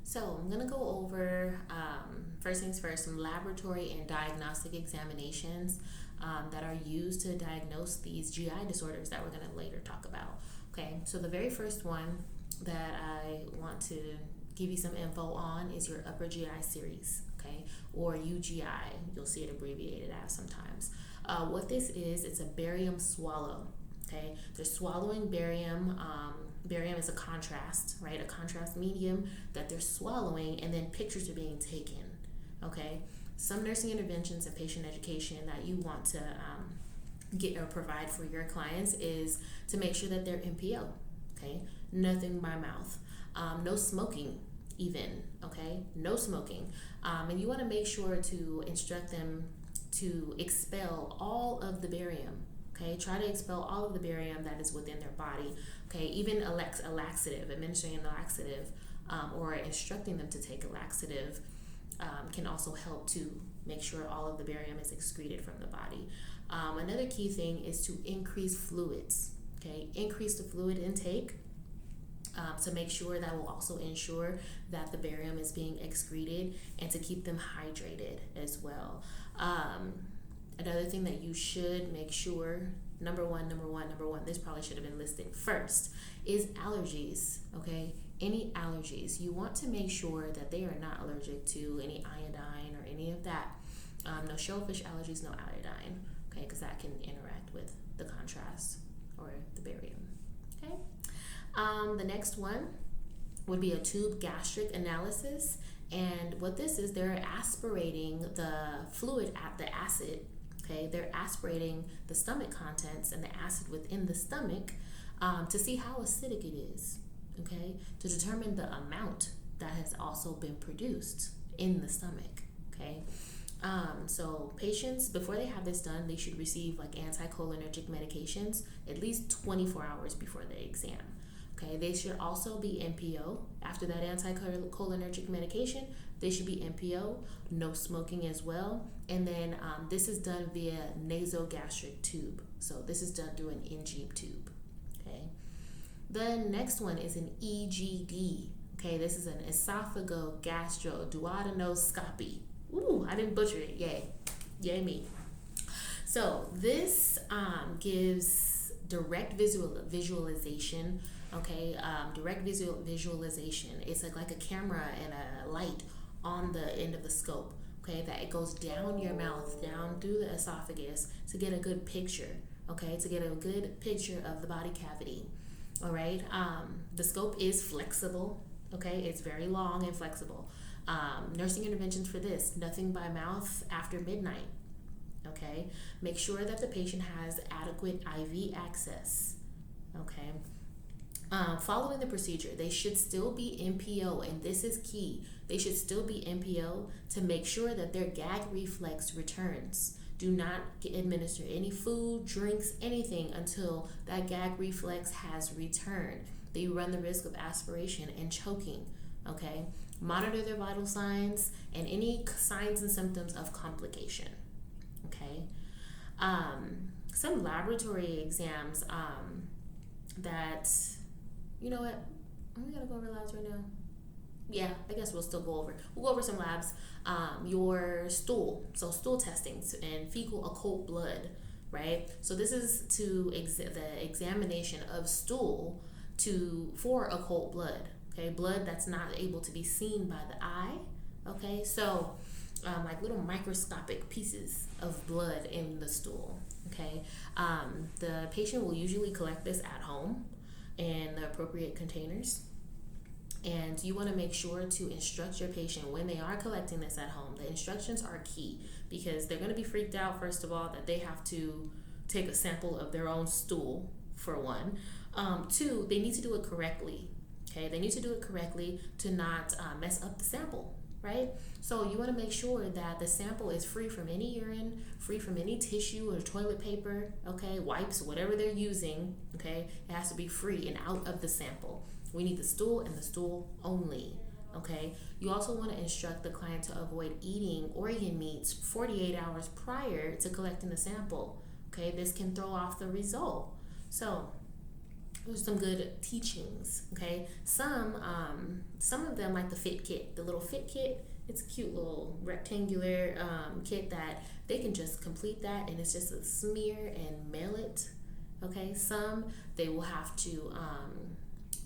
So I'm going to go over, first things first, some laboratory and diagnostic examinations that are used to diagnose these GI disorders that we're going to later talk about. Okay, so the very first one that I want to give you some info on is your upper GI series, okay, or UGI. You'll see it abbreviated as sometimes. What this is, it's a barium swallow. Okay, they're swallowing barium. Barium is a contrast, right? A contrast medium that they're swallowing, and then pictures are being taken. Okay, some nursing interventions and patient education that you want to get or provide for your clients is to make sure that they're NPO. Okay, nothing by mouth, no smoking, even. Okay, no smoking, and you want to make sure to instruct them to expel all of the barium. Okay, try to expel all of the barium that is within their body. Okay, even a laxative, administering a laxative, or instructing them to take a laxative can also help to make sure all of the barium is excreted from the body. Another key thing is to increase fluids. Okay, increase the fluid intake to make sure that will also ensure that the barium is being excreted and to keep them hydrated as well. Another thing that you should make sure, number one, this probably should have been listed first, is allergies, okay? Any allergies. You want to make sure that they are not allergic to any iodine or any of that. No shellfish allergies, no iodine, okay? Because that can interact with the contrast or the barium, okay? The next one would be a tube gastric analysis. And what this is, they're aspirating the fluid at the acid. Okay, they're aspirating the stomach contents and the acid within the stomach to see how acidic it is. Okay, to determine the amount that has also been produced in the stomach. Okay, so patients, before they have this done, they should receive like anticholinergic medications at least 24 hours before the exam. Okay, they should also be NPO. After that anticholinergic medication, they should be NPO, no smoking as well. And then this is done via nasogastric tube. So this is done through an NG tube. Okay. The next one is an EGD. Okay, this is an esophagogastroduodenoscopy. Ooh, I didn't butcher it. Yay. Yay me. So this gives direct visualization. Okay, direct visualization. It's like a camera and a light on the end of the scope. Okay, that it goes down your mouth, down through the esophagus to get a good picture. Okay, to get a good picture of the body cavity. All right. The scope is flexible. Okay, it's very long and flexible. Nursing interventions for this: nothing by mouth after midnight. Okay, make sure that the patient has adequate IV access. Okay. Following the procedure, they should still be NPO, and this is key. They should still be NPO to make sure that their gag reflex returns. Do not administer any food, drinks, anything until that gag reflex has returned. They run the risk of aspiration and choking. Okay? Monitor their vital signs and any signs and symptoms of complication. Okay? Some laboratory exams that... You know what? Are we gonna go over labs right now? Yeah, I guess we'll still go over. We'll go over some labs. Your stool, so stool testing and fecal occult blood, right? So this is to the examination of stool for occult blood. Okay, blood that's not able to be seen by the eye. Okay, so like little microscopic pieces of blood in the stool. Okay, the patient will usually collect this at home in the appropriate containers. And you want to make sure to instruct your patient when they are collecting this at home. The instructions are key because they're going to be freaked out, first of all, that they have to take a sample of their own stool, for one. Two, they need to do it correctly. Okay, they need to do it correctly to not mess up the sample, right? So you want to make sure that the sample is free from any urine, free from any tissue or toilet paper, okay, wipes, whatever they're using, okay? It has to be free and out of the sample. We need the stool and the stool only, okay? You also want to instruct the client to avoid eating organ meats 48 hours prior to collecting the sample, okay? This can throw off the result. So There's some good teachings. Okay, some of them, like the fit kit, the little fit kit. It's a cute little rectangular kit that they can just complete that, and it's just a smear and mail it. Okay, some they will have to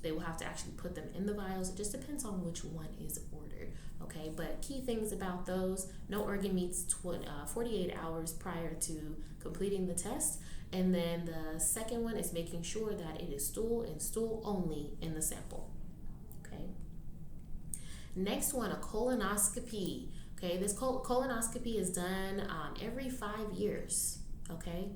actually put them in the vials. It just depends on which one is ordered. Okay, but key things about those: no organ meats 48 hours prior to completing the test. And then the second one is making sure that it is stool and stool only in the sample. Okay. Next one, a colonoscopy. Okay, this colonoscopy is done every 5 years. Okay,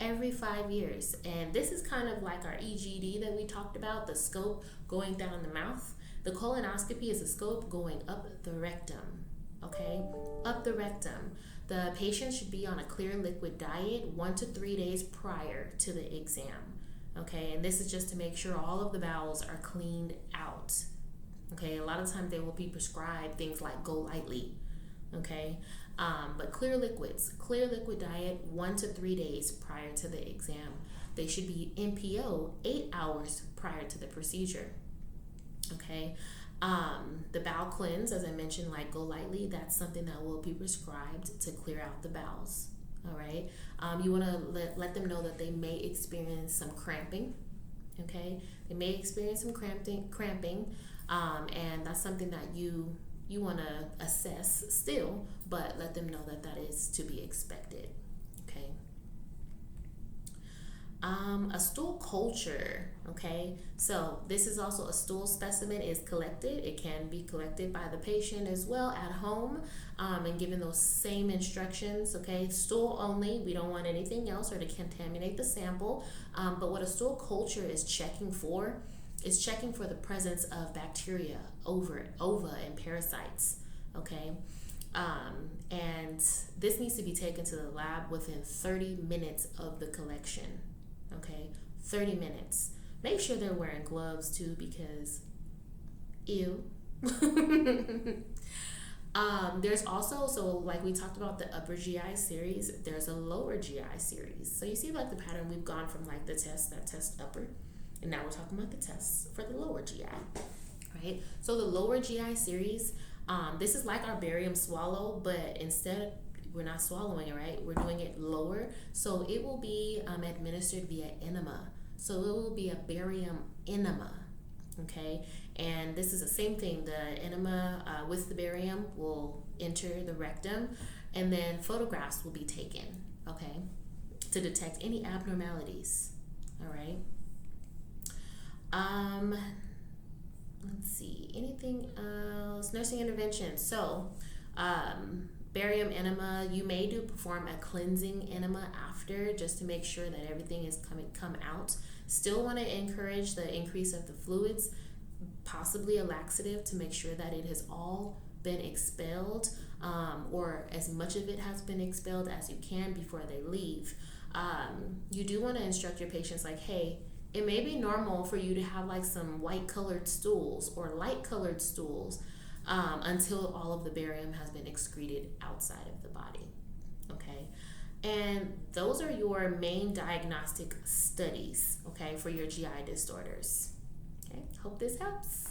every 5 years. And this is kind of like our EGD that we talked about, the scope going down the mouth. The colonoscopy is a scope going up the rectum. Okay, up the rectum. The patient should be on a clear liquid diet 1 to 3 days prior to the exam. Okay, and this is just to make sure all of the bowels are cleaned out. Okay, a lot of times they will be prescribed things like Go Lightly. Okay, but clear liquid diet 1 to 3 days prior to the exam. They should be NPO 8 hours prior to the procedure. Okay, the bowel cleanse, as I mentioned, like Go Lightly, that's something that will be prescribed to clear out the bowels. All right, you want to let them know that they may experience some cramping. Okay, they may experience some cramping, and that's something that you want to assess still, but let them know that that is to be expected. Okay. A stool culture. Okay, so this is also a stool specimen is collected. It can be collected by the patient as well at home, and given those same instructions. Okay, stool only. We don't want anything else or to contaminate the sample. But what a stool culture is checking for the presence of bacteria, ova, and parasites. Okay, and this needs to be taken to the lab within 30 minutes of the collection. Okay, 30 minutes. Make sure they're wearing gloves too, because ew. There's also, so like we talked about the upper GI series, there's a lower GI series. So you see like the pattern, we've gone from like the test that test upper, and now we're talking about the tests for the lower GI, right? So the lower GI series, this is like our barium swallow, but instead we're not swallowing it, right? We're doing it lower. So it will be administered via enema. So it will be a barium enema, okay? And this is the same thing. The enema with the barium will enter the rectum, and then photographs will be taken, okay, to detect any abnormalities, all right? Let's see, anything else? Nursing intervention. So, barium enema, you may perform a cleansing enema after, just to make sure that everything is come out. Still want to encourage the increase of the fluids, possibly a laxative to make sure that it has all been expelled, or as much of it has been expelled as you can before they leave. You do want to instruct your patients like, hey, it may be normal for you to have like some white colored stools or light colored stools, until all of the barium has been excreted outside of the body. Okay, and those are your main diagnostic studies, okay, for your GI disorders. Okay, hope this helps.